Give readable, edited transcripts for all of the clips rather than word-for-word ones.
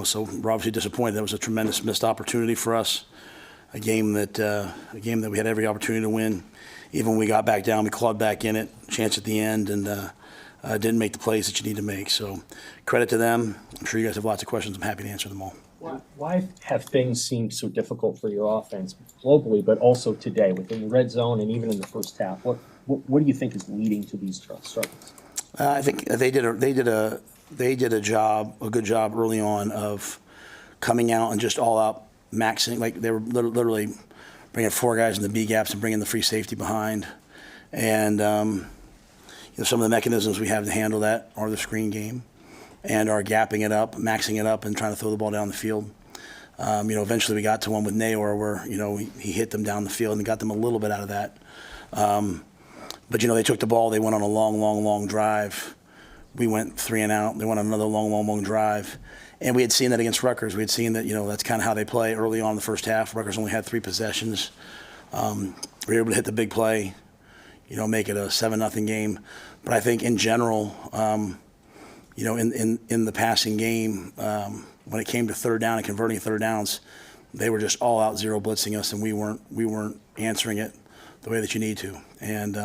so we're obviously disappointed. That was a tremendous missed opportunity for us. A game that we had every opportunity to win. Even when we got back down, we clawed back in it, chance at the end, and didn't make the plays that you need to make. So credit to them. I'm sure you guys have lots of questions. I'm happy to answer them all. Why have things seemed so difficult for your offense globally, but also today within the red zone and even in the first half? What do you think is leading to these struggles? I think they did a good job early on of coming out and just all out maxing. Like they were literally bringing 4 guys in the B gaps and bringing the free safety behind. And some of the mechanisms we have to handle that are the screen game and our gapping it up, maxing it up, and trying to throw the ball down the field. Eventually we got to one with Nayor where he hit them down the field and got them a little bit out of that. But they took the ball, they went on a long drive. We went 3 and out. They went on another long drive. And we had seen that against Rutgers. We had seen that, that's kind of how they play early on in the first half. Rutgers only had 3 possessions. We were able to hit the big play, make it a 7-0 game. But I think in general, in the passing game, when it came to third down and converting third downs, they were just all out zero blitzing us, and we weren't answering it the way that you need to. And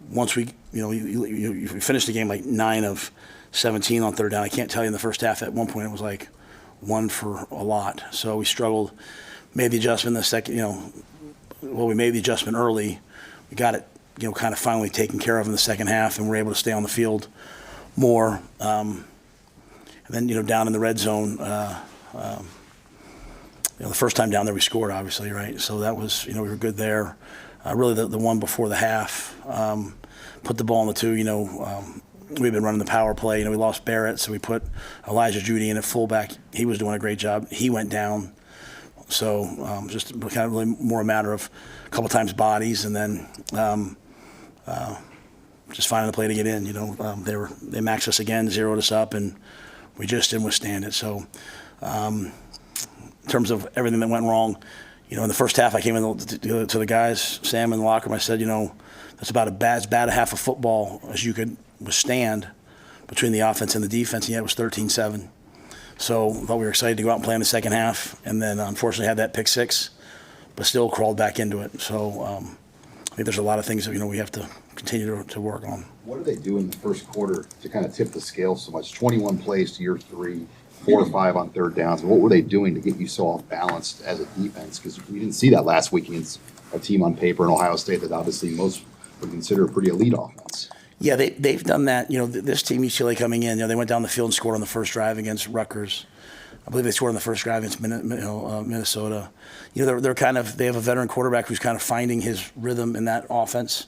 once we finished the game like 9 of 17 on third down. I can't tell you in the first half. At one point it was like 1 for a lot. So we struggled. Made the adjustment in the second. We made the adjustment early. We got it, kind of finally taken care of in the second half, and we're able to stay on the field more. And then down in the red zone. The first time down there we scored, obviously, right? So that was, we were good there. Really the one before the half, put the ball in the 2, we've been running the power play. We lost Barrett, so we put Elijah Judy in at fullback. He was doing a great job. He went down. So just kind of really more a matter of a couple times bodies, and then just finding the play to get in. They maxed us again, zeroed us up, and we just didn't withstand it. So in terms of everything that went wrong, in the first half I came in to the guys, Sam in the locker room, I said, that's about as bad a half of football as you could withstand between the offense and the defense, and yet it was 13-7. So I thought we were excited to go out and play in the second half, and then unfortunately had that pick 6, but still crawled back into it. So I think there's a lot of things that we have to continue to work on. What did they do in the first quarter to kind of tip the scale so much? 21 plays to your 3, 4 or 5 on third downs. What were they doing to get you so off balanced as a defense? Because we didn't see that last week against a team on paper in Ohio State that obviously most would consider a pretty elite offense. Yeah, they've done that. This team, UCLA, coming in, they went down the field and scored on the first drive against Rutgers. I believe they scored on the first drive against Minnesota. They have a veteran quarterback who's kind of finding his rhythm in that offense.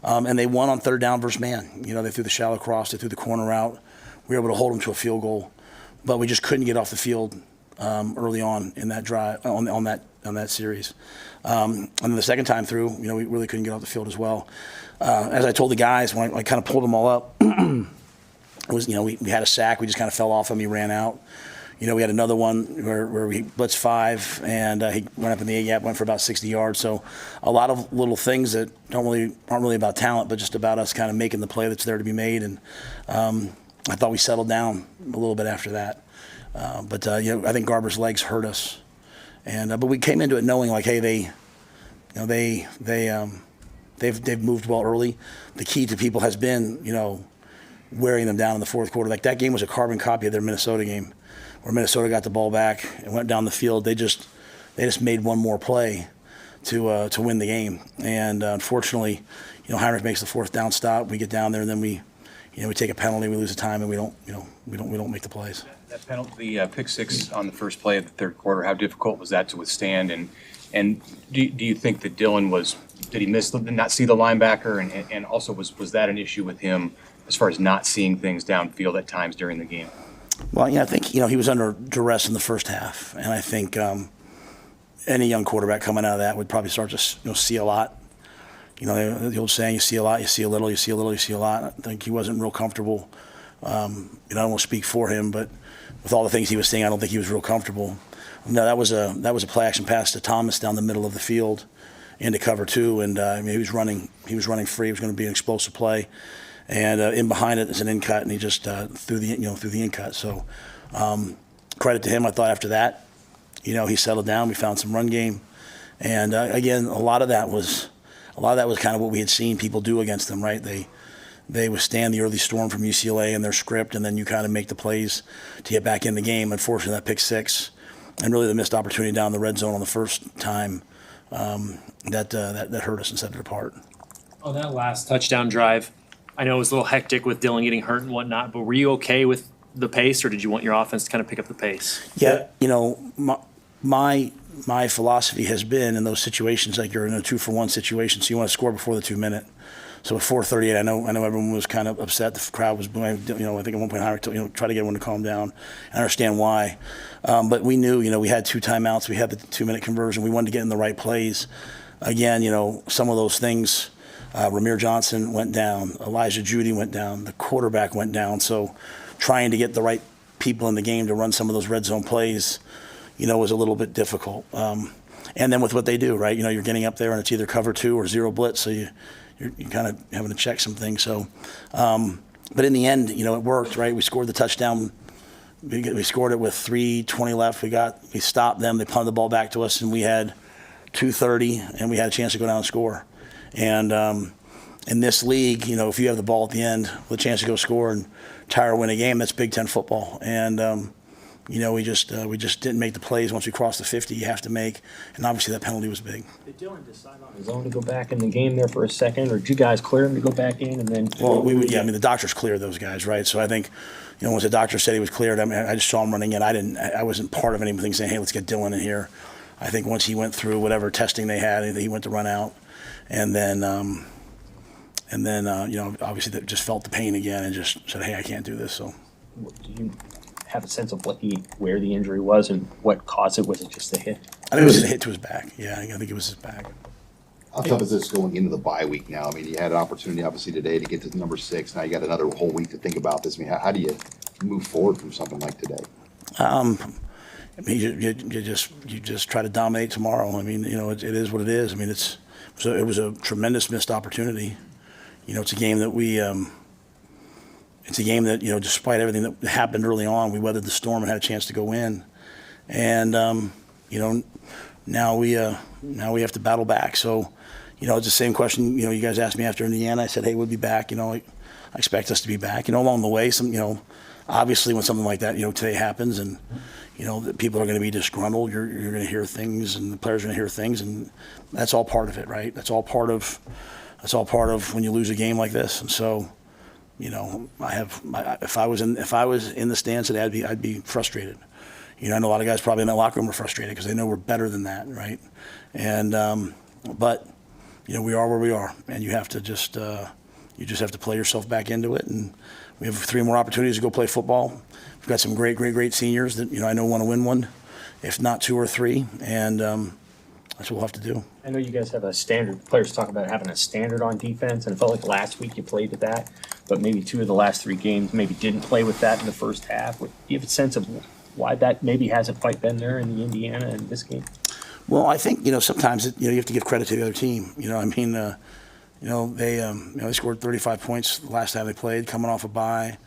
And they won on third down versus man. They threw the shallow cross, they threw the corner route. We were able to hold them to a field goal, but we just couldn't get off the field early on in that drive on that series. And then the second time through, we really couldn't get off the field as well. As I told the guys when I kind of pulled them all up, it was we had a sack. We just kind of fell off him. He ran out. We had another one where we blitzed 5, and he went up in the A gap, went for about 60 yards. So a lot of little things that aren't really about talent, but just about us kind of making the play that's there to be made. And I thought we settled down a little bit after that. But I think Garber's legs hurt us, and but we came into it knowing like, hey, they've moved well early. The key to people has been wearing them down in the fourth quarter. Like that game was a carbon copy of their Minnesota game, where Minnesota got the ball back and went down the field. They just made one more play to win the game, and unfortunately, Heinrich makes the fourth down stop. We get down there, and then we take a penalty, we lose the time, and we don't make the plays. That penalty, the pick 6 on the first play of the third quarter, how difficult was that to withstand? And do you think that Dylan did he not see the linebacker? And also was that an issue with him as far as not seeing things downfield at times during the game? Well, I think he was under duress in the first half, and I think any young quarterback coming out of that would probably start to see a lot. The old saying, you see a lot, you see a little, you see a little, you see a lot. I think he wasn't real comfortable. I don't want to speak for him, but with all the things he was saying, I don't think he was real comfortable. No, that was a play action pass to Thomas down the middle of the field into cover 2, and he was running free. It was going to be an explosive play, and in behind it is an in cut, and he just threw the in cut. So credit to him. I thought after that, he settled down. We found some run game, and again, a lot of that was kind of what we had seen people do against them, right? They withstand the early storm from UCLA and their script, and then you kind of make the plays to get back in the game. Unfortunately, that pick six and really the missed opportunity down the red zone on the first time that hurt us and set it apart. On that last touchdown drive, I know it was a little hectic with Dylan getting hurt and whatnot, but were you okay with the pace, or did you want your offense to kind of pick up the pace? Yeah, my philosophy has been in those situations, like you're in a 2-for-1 situation, so you want to score before the 2 minute. So at 4:38, I know everyone was kind of upset. The crowd was, I think at one point, try to get everyone to calm down. I understand why, but we knew, we had 2 timeouts, we had the 2-minute conversion. We wanted to get in the right plays. Again, some of those things. Ramir Johnson went down. Elijah Judy went down. The quarterback went down. So trying to get the right people in the game to run some of those red zone plays, was a little bit difficult. And then with what they do, right? You're getting up there and it's either cover 2 or zero blitz. So you're kind of having to check some things. So, but in the end, it worked, right? We scored the touchdown. We scored it with 3:20 left. We stopped them. They punted the ball back to us, and we had 2:30, and we had a chance to go down and score. And in this league, if you have the ball at the end with a chance to go score and tie or win a game, that's Big Ten football. And we just didn't make the plays once we crossed the 50. You have to make, and obviously that penalty was big. Did Dylan decide on his own to go back in the game there for a second, or did you guys clear him to go back in and then? Well, the doctors cleared those guys, right? So I think, once the doctor said he was cleared, I just saw him running in. I wasn't part of anything saying, hey, let's get Dylan in here. I think once he went through whatever testing they had, he went to run out, and then obviously they just felt the pain again and just said, hey, I can't do this. So. Do you have a sense of where the injury was and what caused it? Was it just a hit? I think it was a hit to his back. Yeah, I think it was his back. How tough is this going into the bye week now? I mean, you had an opportunity, obviously, today to get to number 6. Now you got another whole week to think about this. I mean, how do you move forward from something like today? You just try to dominate tomorrow. I mean, it is what it is. I mean, it was a tremendous missed opportunity. It's a game that despite everything that happened early on, we weathered the storm and had a chance to go in. And now we have to battle back. So, it's the same question. You guys asked me after Indiana. I said, hey, we'll be back. I expect us to be back. Along the way, obviously when something like that, today happens, and that people are going to be disgruntled. You're going to hear things, and the players are going to hear things, and that's all part of it, right? That's all part of when you lose a game like this. And so, if I was in the stands today, I'd be frustrated. I know a lot of guys probably in that locker room are frustrated because they know we're better than that, right? And but we are where we are, and you have to just have to play yourself back into it. And we have 3 more opportunities to go play football. We've got some great seniors that I know want to win one, if not 2 or 3, and that's what we'll have to do. I know you guys have a standard. Players talk about having a standard on defense, and it felt like last week you played with that, but maybe 2 of the last 3 games maybe didn't play with that in the first half. Do you have a sense of why that maybe hasn't quite been there in the Indiana and this game? Well, I think sometimes you have to give credit to the other team. They scored 35 points the last time they played, coming off a bye.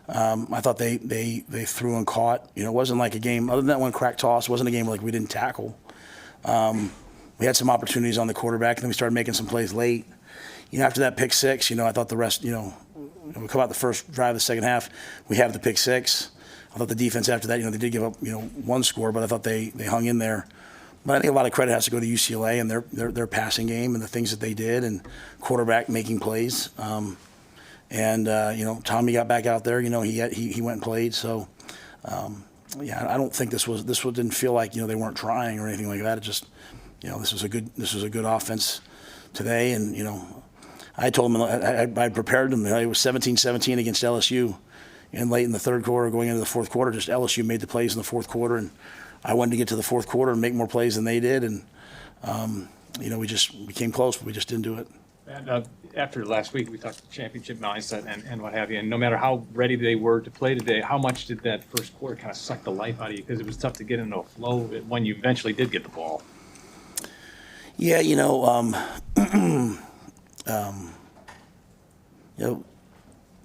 I thought they threw and caught. It wasn't like a game other than that one crack toss. It wasn't a game like we didn't tackle. We had some opportunities on the quarterback, and then we started making some plays late. After that pick six, I thought the rest, we come out the first drive of the second half, we have the pick six. I thought the defense after that, they did give up, 1 score, but I thought they hung in there. But I think a lot of credit has to go to UCLA and their passing game and the things that they did, and quarterback making plays. Tommy got back out there. He went and played. So, I don't think this didn't feel like they weren't trying or anything like that. It just this was a good offense today, and I told them I prepared them. It was 17-17 against LSU, and late in the third quarter, going into the fourth quarter, just LSU made the plays in the fourth quarter, and I wanted to get to the fourth quarter and make more plays than they did, and we just became close, but we just didn't do it. And, after last week, we talked championship mindset and what have you, and no matter how ready they were to play today, how much did that first quarter kind of suck the life out of you? Because it was tough to get into a flow when you eventually did get the ball. Yeah,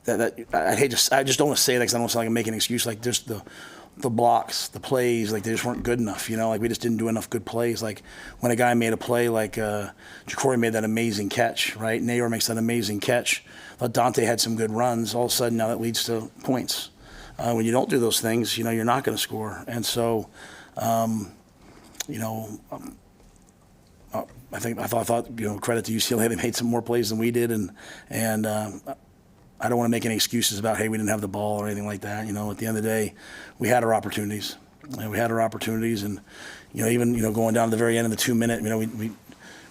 I just don't want to say that because I don't want to sound like I'm making an excuse. Like just the blocks, the plays, like they just weren't good enough. Like we just didn't do enough good plays. Like when a guy made a play, like Jacory made that amazing catch, right? Nayor makes that amazing catch. But Dante had some good runs. All of a sudden now that leads to points. When you don't do those things, you're not going to score. And so, I thought credit to UCLA, they made some more plays than we did, and I don't want to make any excuses about, hey, we didn't have the ball or anything like that. At the end of the day, we had our opportunities. And even going down to the very end of the 2 minute,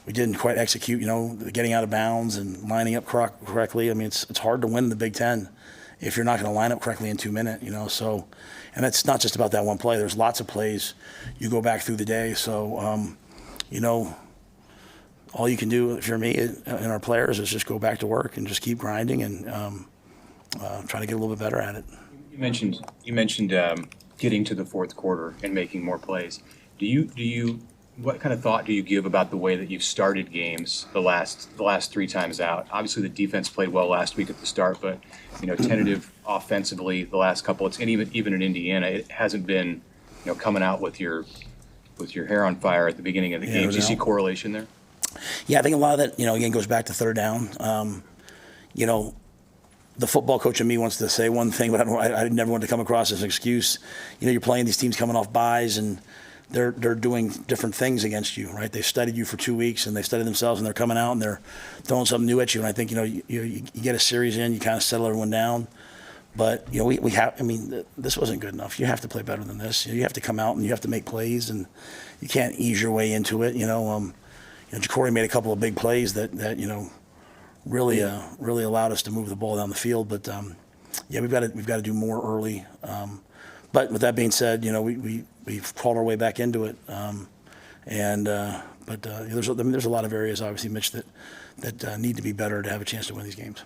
we didn't quite execute. Getting out of bounds and lining up correctly. I mean, it's hard to win in the Big Ten if you're not going to line up correctly in 2 minutes. So, and that's not just about that one play. There's lots of plays. You go back through the day. So, all you can do if you're me and our players is just go back to work and just keep grinding and try to get a little bit better at it. You mentioned getting to the fourth quarter and making more plays. What kind of thought do you give about the way that you've started games the last 3 times out? Obviously, the defense played well last week at the start, but tentative offensively the last couple. And even in Indiana, it hasn't been coming out with your hair on fire at the beginning of the game. Do you see correlation there? Yeah, I think a lot of that, again, goes back to third down. The football coach in me wants to say one thing, but I never want to come across as an excuse. You're playing these teams coming off buys, and they're doing different things against you, right? They've studied you for 2 weeks, and they've studied themselves, and they're coming out, and they're throwing something new at you. And I think, you get a series in, you kind of settle everyone down. But, this wasn't good enough. You have to play better than this. You have to come out, and you have to make plays, and you can't ease your way into it, Jacory made a couple of big plays that really allowed us to move the ball down the field. But we've got to do more early. But with that being said, we've crawled our way back into it. But there's a lot of areas, obviously, Mitch, that need to be better to have a chance to win these games.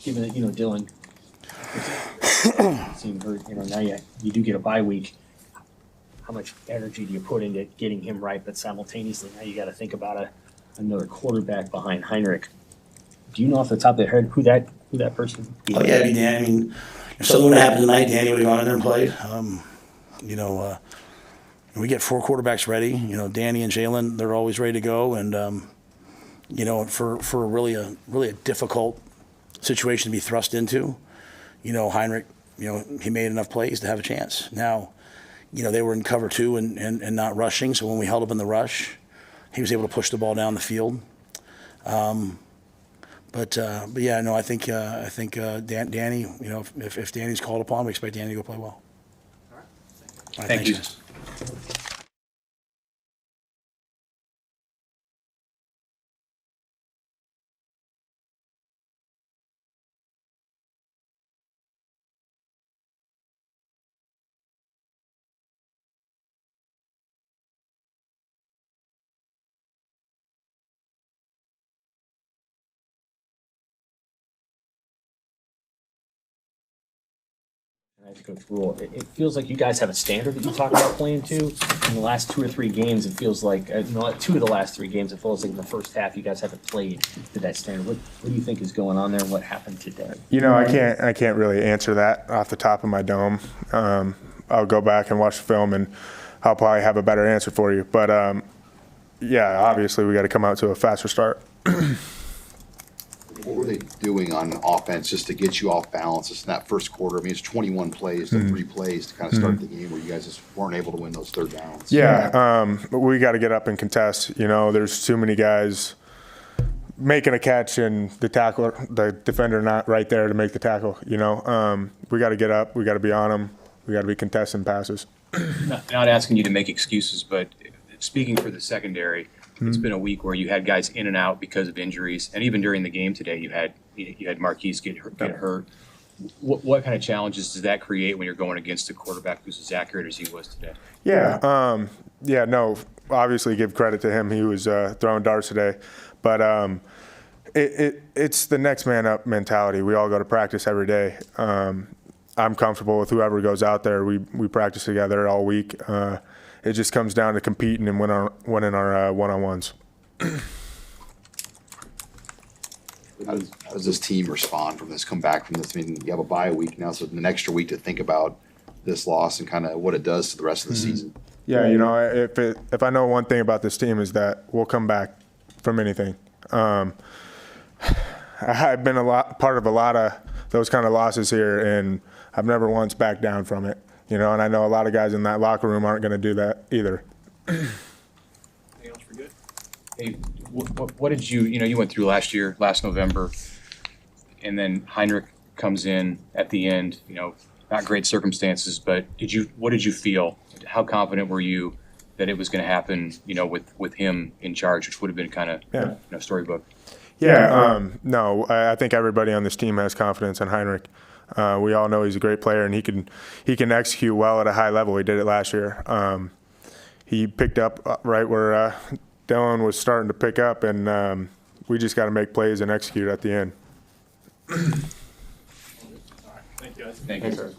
Given that Dylan seemed hurt, now you do get a bye week. How much energy do you put into getting him right? But simultaneously, now you got to think about another quarterback behind Heinrich. Do you know off the top of your head who that person would be? Oh yeah, if something would have happened tonight, Danny would have gone in there and played. We get 4 quarterbacks ready. Danny and Jalen, they're always ready to go. And for a really difficult situation to be thrust into, Heinrich, he made enough plays to have a chance. Now, they were in cover 2 and not rushing. So when we held up in the rush, he was able to push the ball down the field. But yeah, no, I think Danny, if Danny's called upon, we expect Danny to go play well. All right. All right, Thank you. guys. I have to go through it. It feels like you guys have a standard that you talk about playing to. In the last 2 or 3 games, it feels like 2 of the last 3 games, it feels like in the first half you guys haven't played to that standard. What do you think is going on there? What happened today? I can't really answer that off the top of my dome. I'll go back and watch the film, and I'll probably have a better answer for you. But yeah, obviously we got to come out to a faster start. What were they doing on offense just to get you off balance just in that first quarter? I mean, it's 21 plays to 3 plays to kind of start the game where you guys just weren't able to win those third downs. Yeah, we got to get up and contest. There's too many guys making a catch and the defender not right there to make the tackle. We got to get up. We got to be on them. We got to be contesting passes. Not asking you to make excuses, but speaking for the secondary, it's been a week where you had guys in and out because of injuries, and even during the game today, you had Marquise get hurt. What kind of challenges does that create when you're going against a quarterback who's as accurate as he was today? Yeah, no. Obviously, give credit to him. He was throwing darts today, but it's the next man up mentality. We all go to practice every day. I'm comfortable with whoever goes out there. We practice together all week. It just comes down to competing and winning our one-on-ones. How does this team respond from this, come back from this? I mean, you have a bye week now, so an extra week to think about this loss and kind of what it does to the rest of the season. Yeah, you know, if I know one thing about this team is that we'll come back from anything. I've been part of a lot of those kind of losses here, and I've never once backed down from it. You know, and I know a lot of guys in that locker room aren't going to do that either. Anything else for good? Hey, what did you went through last November, and then Heinrich comes in at the end, not great circumstances, but what did you feel? How confident were you that it was going to happen, with him in charge, which would have been kind of, storybook? Yeah, no, I think everybody on this team has confidence in Heinrich. We all know he's a great player, and he can execute well at a high level. He did it last year. He picked up right where Dylan was starting to pick up, and we just got to make plays and execute at the end. Thank you, guys. Thank you, sir.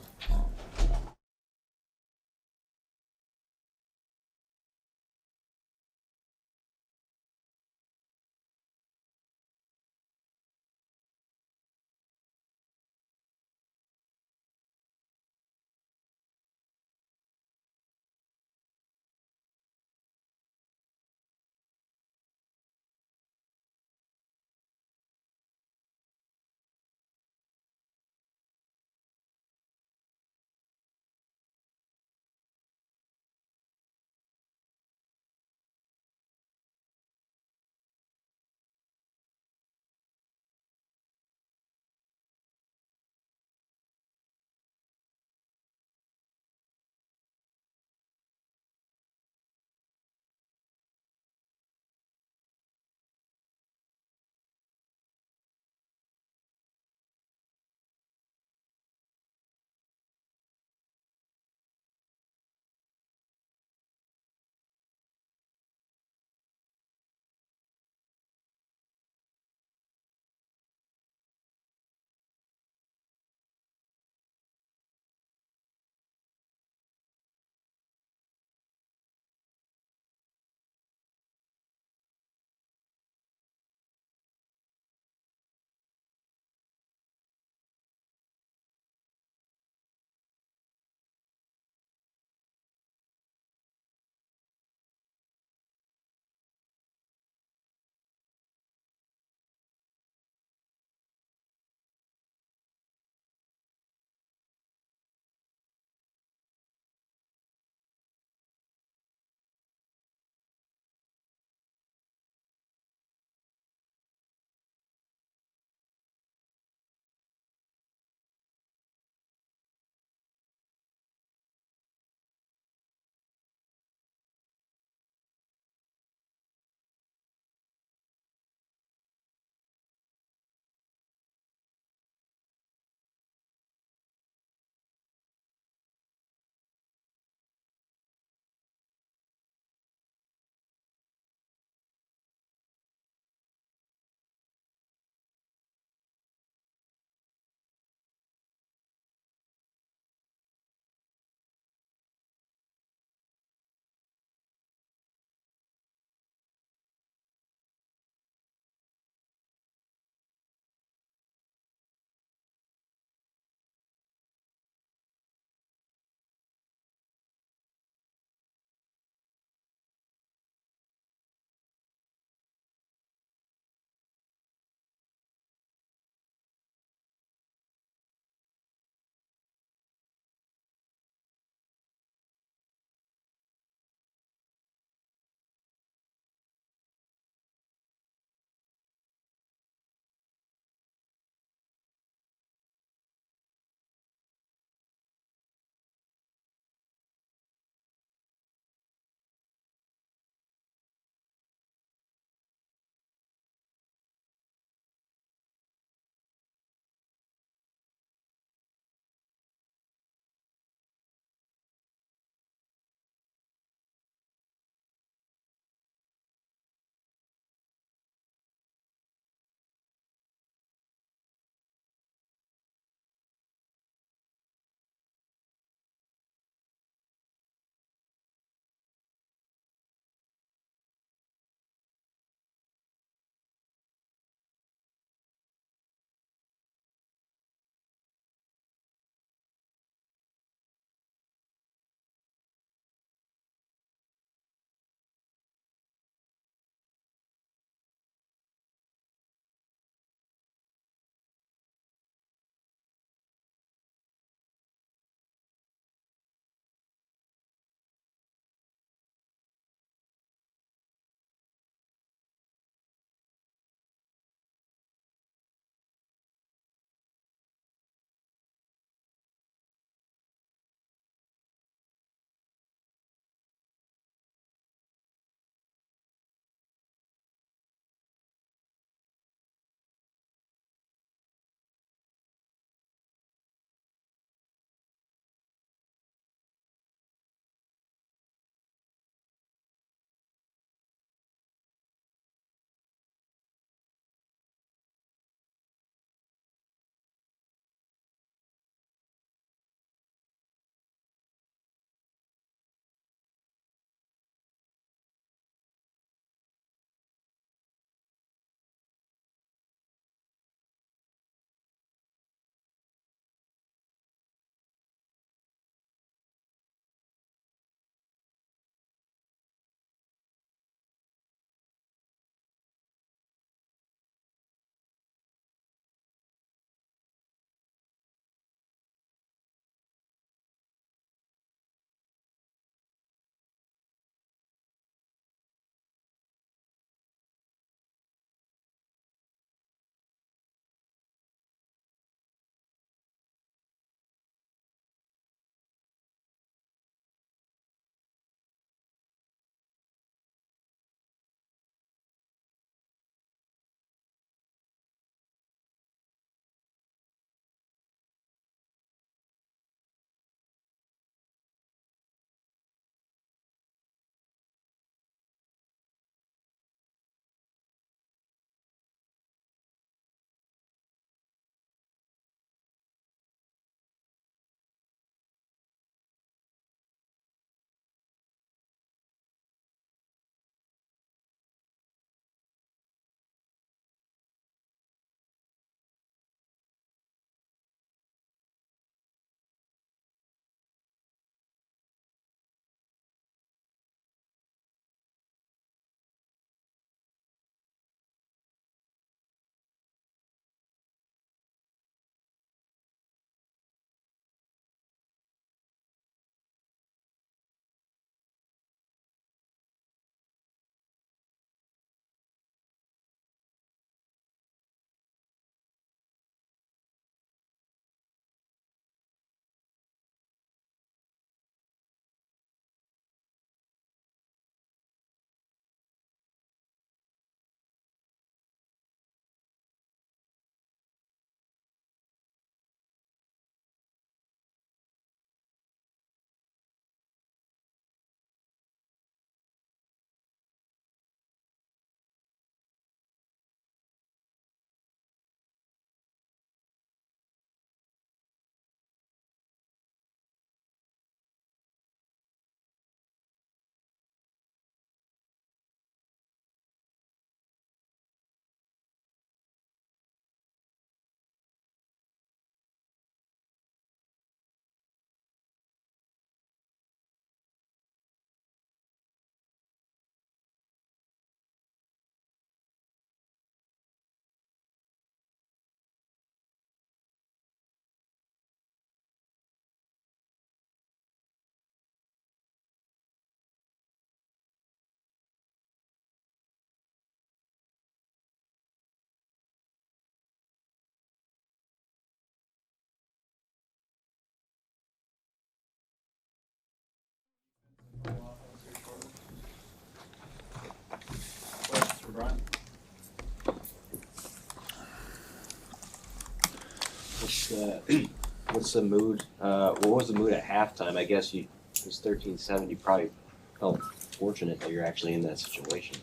What's the mood? What was the mood at halftime? I guess it was 13-7. You probably felt fortunate that you're actually in that situation.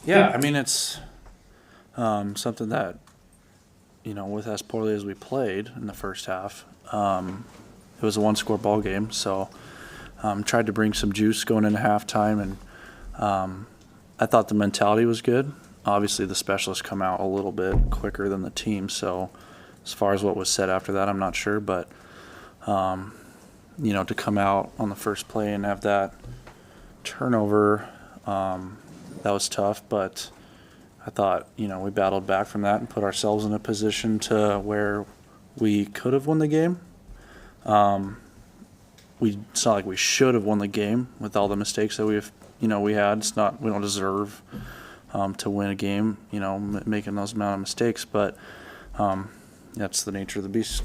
Yeah, I mean, it's something that, with as poorly as we played in the first half, it was a one-score ball game. So tried to bring some juice going into halftime, and I thought the mentality was good. Obviously, the specialists come out a little bit quicker than the team, so as far as what was said after that, I'm not sure. But, to come out on the first play and have that turnover, that was tough. But I thought, we battled back from that and put ourselves in a position to where we could have won the game. It's not like we should have won the game with all the mistakes that we had. It's not, we don't deserve to win a game, making those amount of mistakes. But that's the nature of the beast.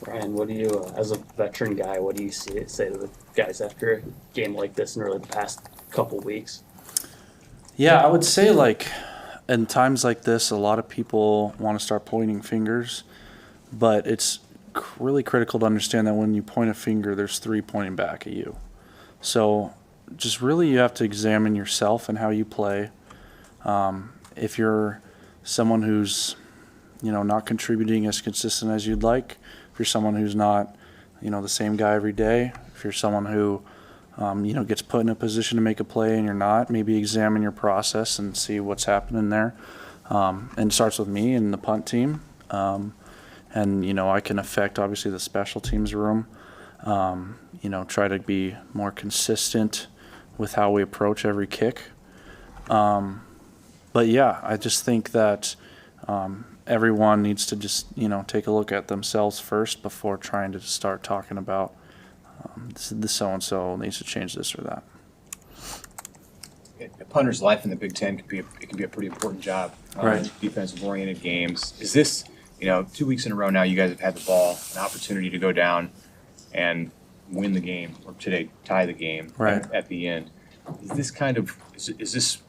Brian, what do you, as a veteran guy, what do you say to the guys after a game like this and really the past couple weeks? Yeah, I would say, in times like this, a lot of people want to start pointing fingers, but it's really critical to understand that when you point a finger, there's three pointing back at you. So just really you have to examine yourself and how you play. If you're someone who's, not contributing as consistent as you'd like, if you're someone who's not, the same guy every day, if you're someone who, gets put in a position to make a play and you're not, maybe examine your process and see what's happening there. And it starts with me and the punt team. And, I can affect, obviously, the special teams room. Try to be more consistent with how we approach every kick. But, yeah, I just think that everyone needs to just, take a look at themselves first before trying to start talking about the so-and-so needs to change this or that. A punter's life in the Big Ten can be a pretty important job. Right. Defensive-oriented games. Is this, 2 weeks in a row now, you guys have had the ball, an opportunity to go down and win the game, or today tie the game at the end. Is this is this?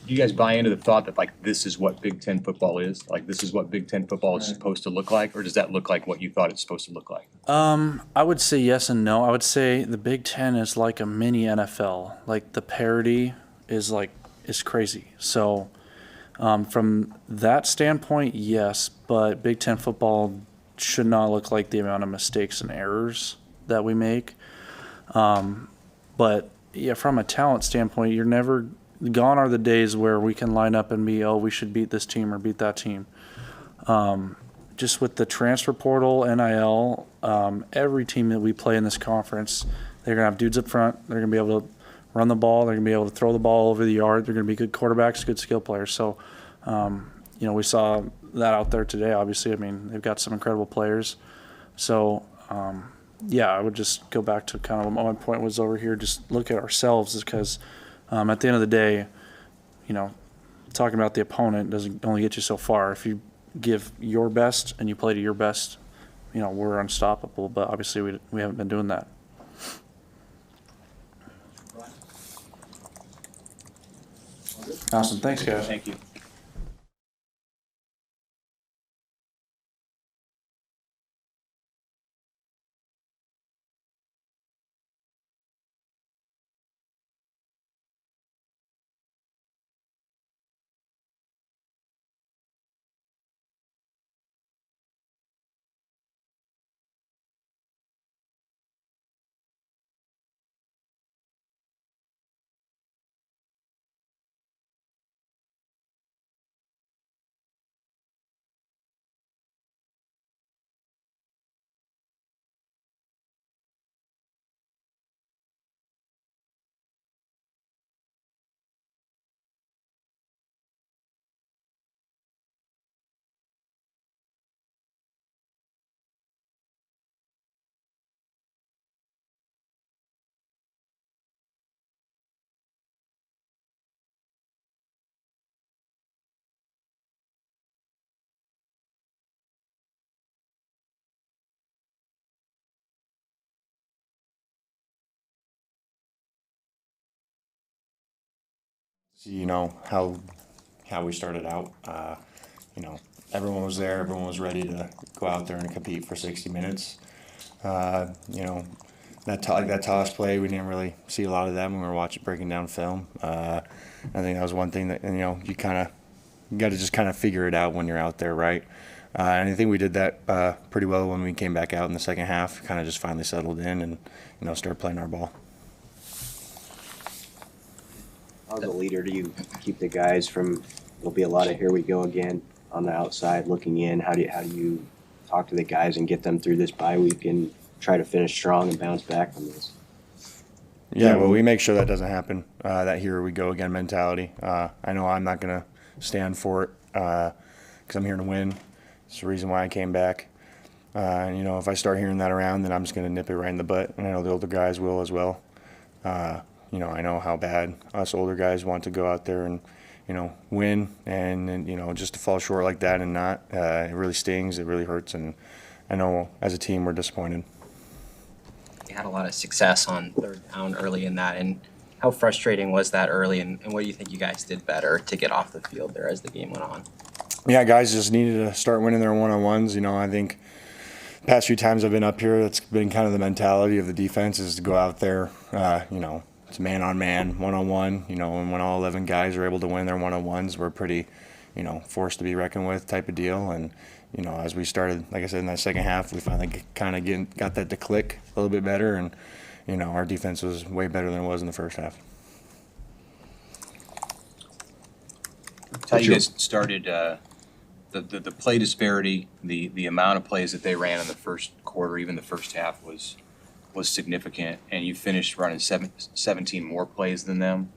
Do you guys buy into the thought that this is what Big Ten football is? This is what Big Ten football is supposed to look like, or does that look like what you thought it's supposed to look like? I would say yes and no. I would say the Big Ten is like a mini NFL. The parity is crazy. So from that standpoint, yes, but Big Ten football should not look like the amount of mistakes and errors that we make. But yeah, from a talent standpoint, you're never gone are the days where we can line up and be, we should beat this team or beat that team. Just with the transfer portal, NIL, every team that we play in this conference, they're going to have dudes up front. They're going to be able to run the ball. They're going to be able to throw the ball over the yard. They're going to be good quarterbacks, good skill players. So, we saw that out there today, obviously. I mean, they've got some incredible players. So, I would just go back to kind of what my point was over here. Just look at ourselves because at the end of the day, talking about the opponent doesn't only get you so far. If you give your best and you play to your best, we're unstoppable. But obviously we haven't been doing that. Awesome. Thanks, guys. Thank you. see, how we started out. Everyone was there, everyone was ready to go out there and compete for 60 minutes. That toss play, we didn't really see a lot of that when we were breaking down film. I think that was one thing that, you got to just kind of figure it out when you're out there, right? And I think we did that pretty well when we came back out in the second half, kind of just finally settled in and, started playing our ball. As a leader, do you keep the guys from, there'll be a lot of here we go again on the outside looking in? How do you talk to the guys and get them through this bye week and try to finish strong and bounce back from this? Yeah, well, we make sure that doesn't happen, that here we go again mentality. I know I'm not going to stand for it because I'm here to win. It's the reason why I came back. And, if I start hearing that around, then I'm just going to nip it right in the butt. And I know the older guys will as well. I know how bad us older guys want to go out there and, win. And just to fall short like that and not, it really stings. It really hurts. And I know as a team we're disappointed. You had a lot of success on third down early in that. And how frustrating was that early? And what do you think you guys did better to get off the field there as the game went on? Yeah, guys just needed to start winning their one-on-ones. I think the past few times I've been up here, that's been kind of the mentality of the defense is to go out there, it's man-on-man, one-on-one, and when all 11 guys are able to win their one-on-ones, we're pretty, forced to be reckoned with type of deal. And, as we started, like I said, in that second half, we finally kind of got that to click a little bit better. And, our defense was way better than it was in the first half. How you guys started the play disparity, the amount of plays that they ran in the first quarter, even the first half was significant, and you finished running 17 more plays than them.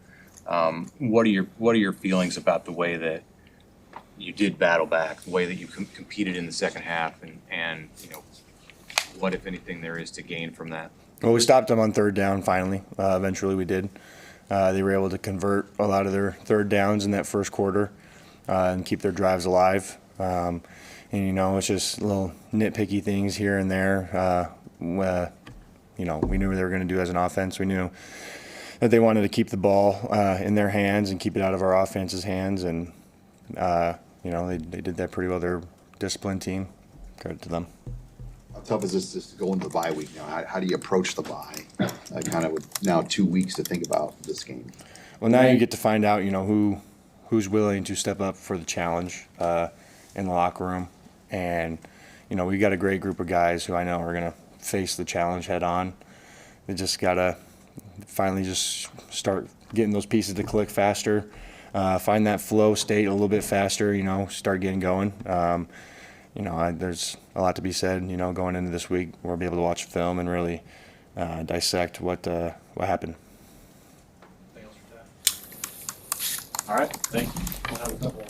What are your feelings about the way that you did battle back, the way that you competed in the second half, and what, if anything, there is to gain from that? Well, we stopped them on third down finally. Eventually we did. They were able to convert a lot of their third downs in that first quarter and keep their drives alive. And, it's just little nitpicky things here and there. We knew what they were going to do as an offense. We knew that they wanted to keep the ball in their hands and keep it out of our offense's hands. And, they did that pretty well. They're a disciplined team. Credit to them. How tough is this to go into the bye week now? How do you approach the bye? Kind of with now 2 weeks to think about this game. Well, now you get to find out, who's willing to step up for the challenge in the locker room. And, we got a great group of guys who I know are going to face the challenge head on. They just got to finally just start getting those pieces to click faster, find that flow state a little bit faster, start getting going. There's a lot to be said, going into this week. We'll be able to watch film and really dissect what happened. All right, thank you. We'll have a couple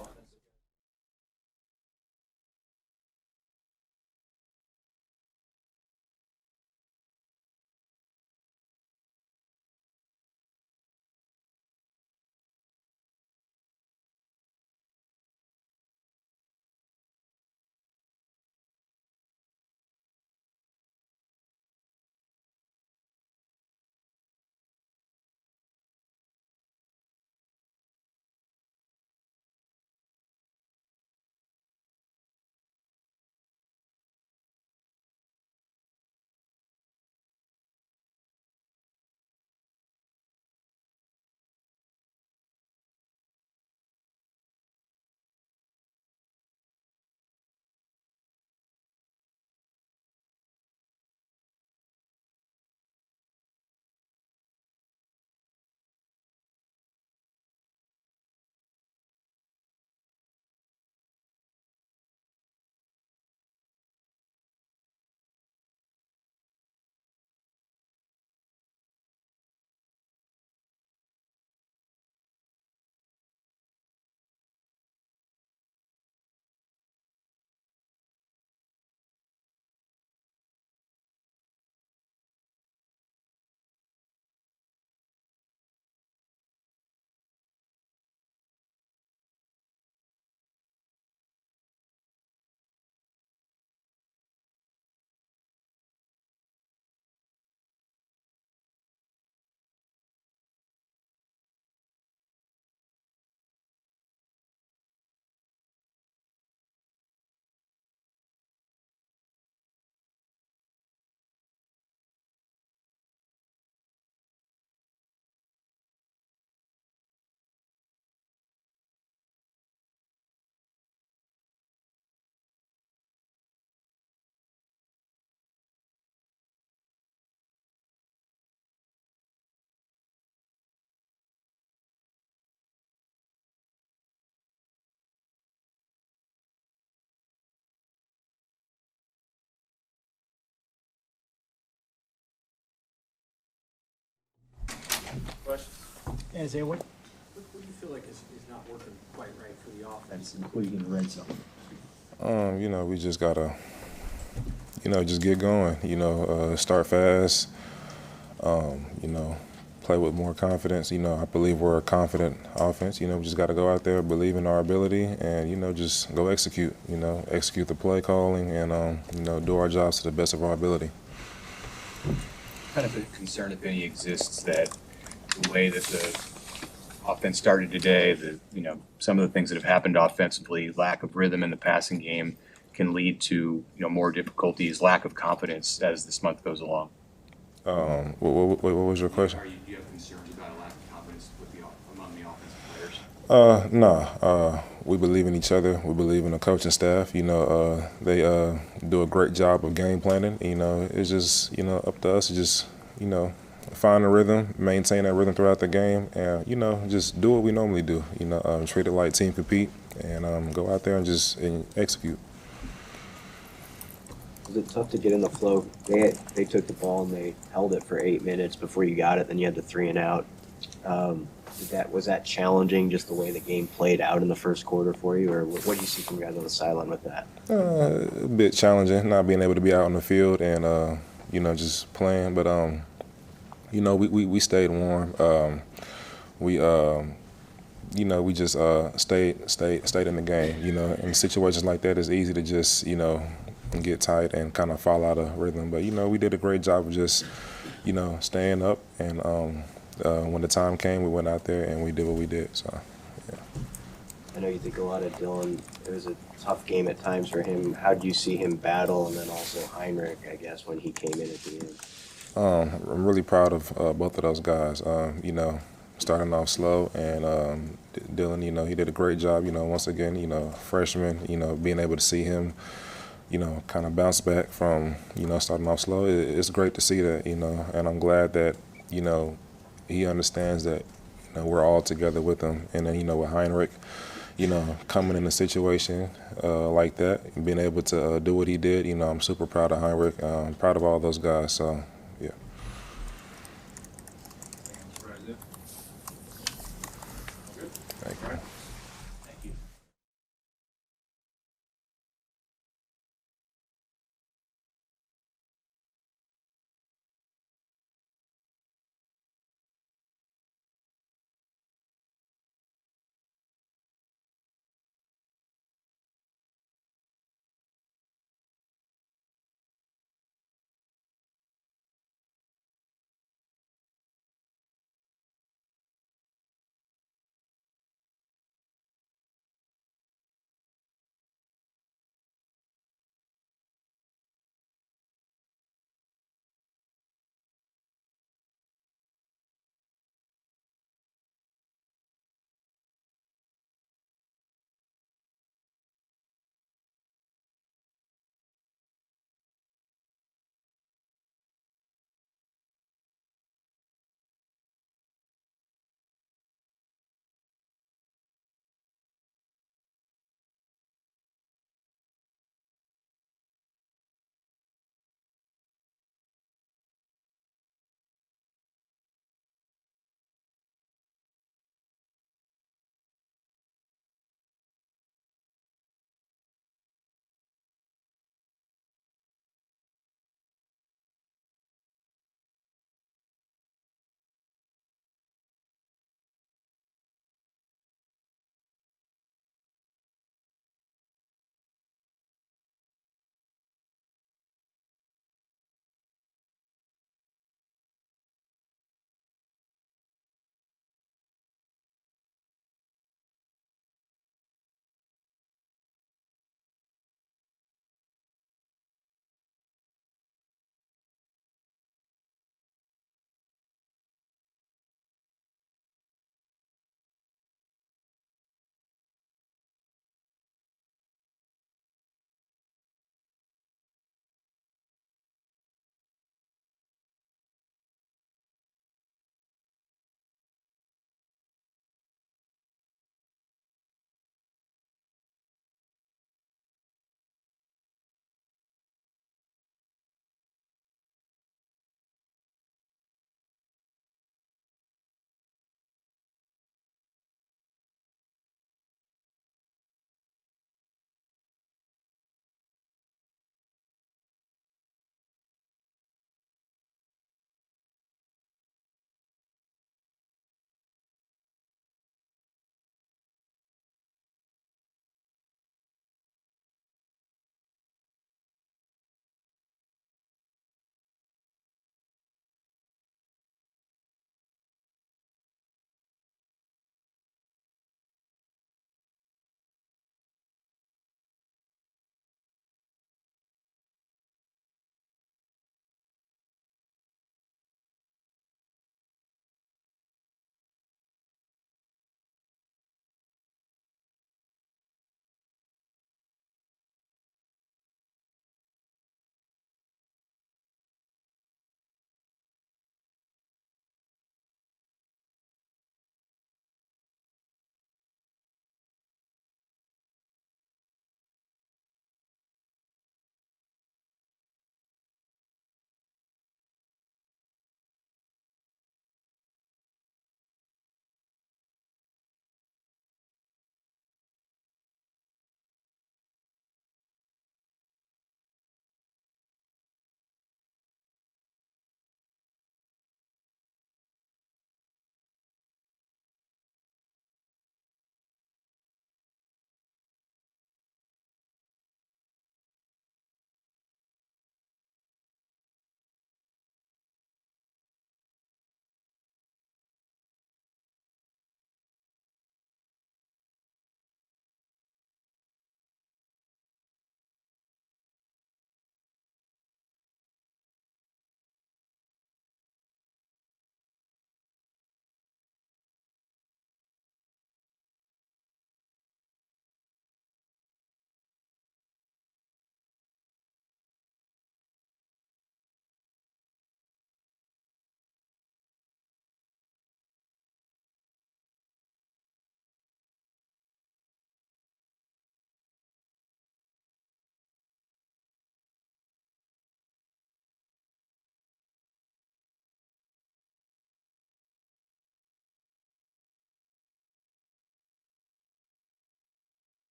questions? Isaiah, what do you feel like is not working quite right for the offense, including in the red zone? You know, we just gotta, just get going. Start fast. You know, play with more confidence. I believe we're a confident offense. We just got to go out there, believe in our ability, and just go execute. Execute the play calling, and do our jobs to the best of our ability. Kind of a concern, if any, exists that the way that the offense started today, some of the things that have happened offensively, lack of rhythm in the passing game, can lead to more difficulties, lack of confidence as this month goes along. What was your question? Do you have concerns about a lack of confidence among the offensive players? No. We believe in each other. We believe in the coaching staff. They do a great job of game planning. It's just up to us to just find a rhythm, maintain that rhythm throughout the game, and just do what we normally do. Treat it like team compete, and go out there and just execute. Was it tough to get in the flow? They took the ball and they held it for 8 minutes before you got it. Then you had the 3 and out. Was that challenging, just the way the game played out in the first quarter for you, or what do you see from guys on the sideline with that? A bit challenging, not being able to be out on the field and just playing. But we stayed warm. We just stayed in the game. In situations like that, it's easy to just get tight and kind of fall out of rhythm. But we did a great job of just staying up, and when the time came, we went out there and we did what we did. So yeah. I know you think a lot of Dylan. It was a tough game at times for him. How do you see him battle, and then also Heinrich, I guess, when he came in at the end? I'm really proud of both of those guys. Starting off slow, and Dylan, he did a great job. Once again, freshman, being able to see him, kind of bounce back from, starting off slow. It's great to see that, and I'm glad that, he understands that, we're all together with him. And then, with Heinrich, coming in a situation like that, and being able to do what he did, I'm super proud of Heinrich. Proud of all those guys. So, yeah. Thank you.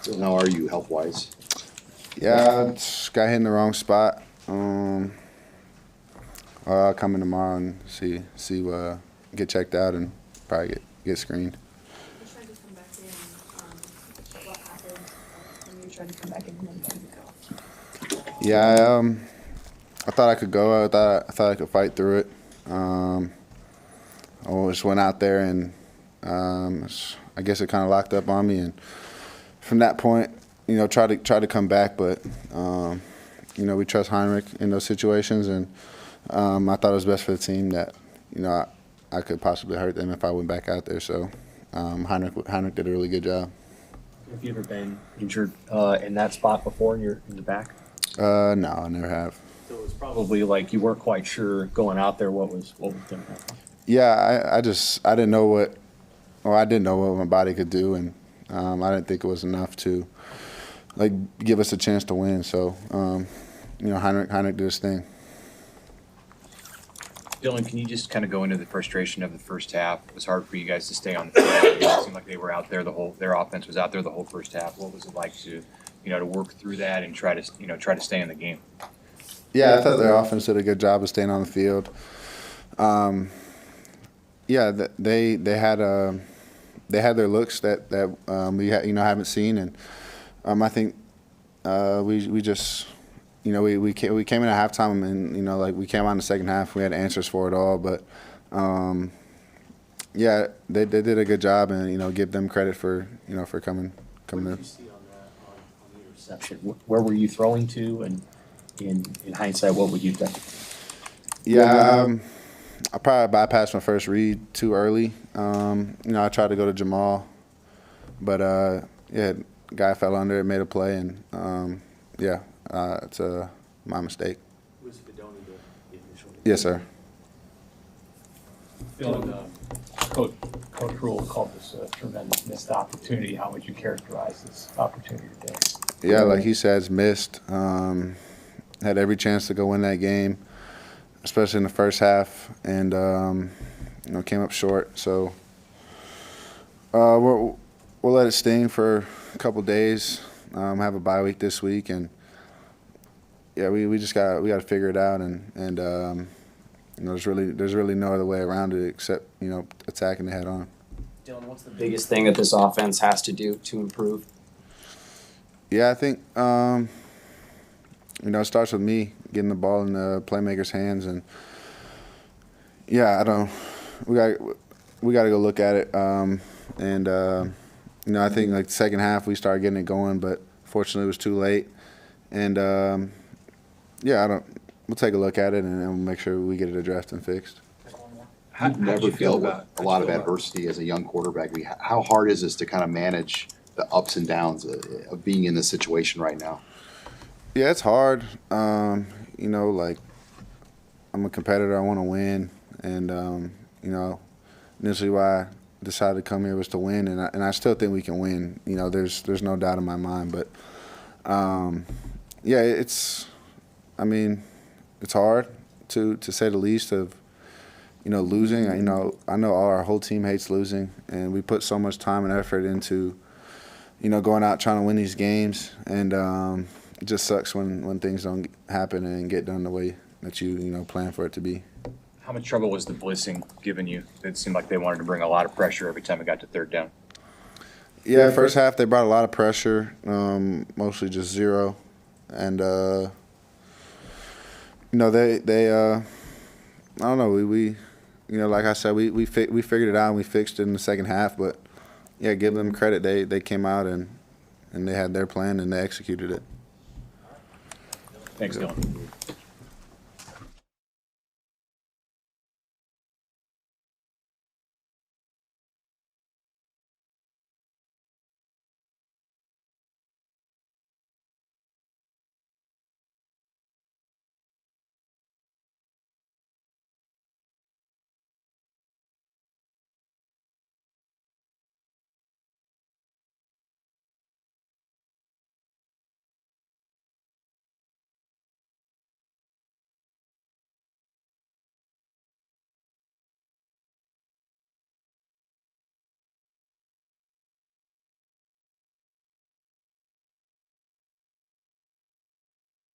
Dylan, how are you health-wise? Yeah, just got hit in the wrong spot. I'll come in tomorrow and get checked out and probably get screened. You tried to come back in. What happened when you tried to come back in and then couldn't go? Yeah, I thought I could go. I thought I could fight through it. I just went out there and I guess it kind of locked up on me, and from that point, tried to come back, but we trust Heinrich in those situations, and I thought it was best for the team that I could possibly hurt them if I went back out there. So Heinrich did a really good job. Have you ever been injured in that spot before in your back? No, I never have. So it was probably like you weren't quite sure going out there what was going to happen. Yeah, I didn't know I didn't know what my body could do, and I didn't think it was enough to give us a chance to win. So Heinrich did his thing. Dylan, can you just kind of go into the frustration of the first half? It was hard for you guys to stay on the field. It seemed like they were out there their offense was out there the whole first half. What was it like to work through that and try to stay in the game? Yeah, I thought their offense did a good job of staying on the field. They had their looks that we haven't seen, and I think we just. We came in at halftime, and we came out in the second half. We had answers for it all, but they did a good job, and give them credit for coming What did in. you see on the interception? Where were you throwing to, and in hindsight, what would you think? Yeah, I probably bypassed my first read too early. I tried to go to Jamal, but guy fell under it, made a play, and it's my mistake. Was Fedoni the initial? Yes, sir. Coach Rule called this a tremendous missed opportunity. How would you characterize this opportunity today? Yeah, like he said, it's missed. Had every chance to go win that game, especially in the first half, and came up short. So we'll let it sting for a couple days. Have a bye week this week, and we got to figure it out, and there's really no other way around it except attacking it head on. Dylan, what's the biggest thing that this offense has to do to improve? Yeah, I think it starts with me getting the ball in the playmakers' hands, and we got to go look at it. I think the second half we started getting it going, but fortunately it was too late. And we'll take a look at it and we'll make sure we get it addressed and fixed. You've never dealt with a lot of adversity as a young quarterback. How hard is this to kind of manage the ups and downs of being in this situation right now? Yeah, it's hard. I'm a competitor. I want to win, and initially why I decided to come here was to win, and I still think we can win. There's no doubt in my mind, but it's hard to say the least of losing. I know our whole team hates losing, and we put so much time and effort into going out trying to win these games, and it just sucks when things don't happen and get done the way that you plan for it to be. How much trouble was the blitzing giving you? It seemed like they wanted to bring a lot of pressure every time it got to third down. Yeah, first half they brought a lot of pressure, mostly just zero, and they I don't know, we like I said, we figured it out and we fixed it in the second half, but yeah, give them credit. They came out and they had their plan and they executed it. Thanks, Dylan.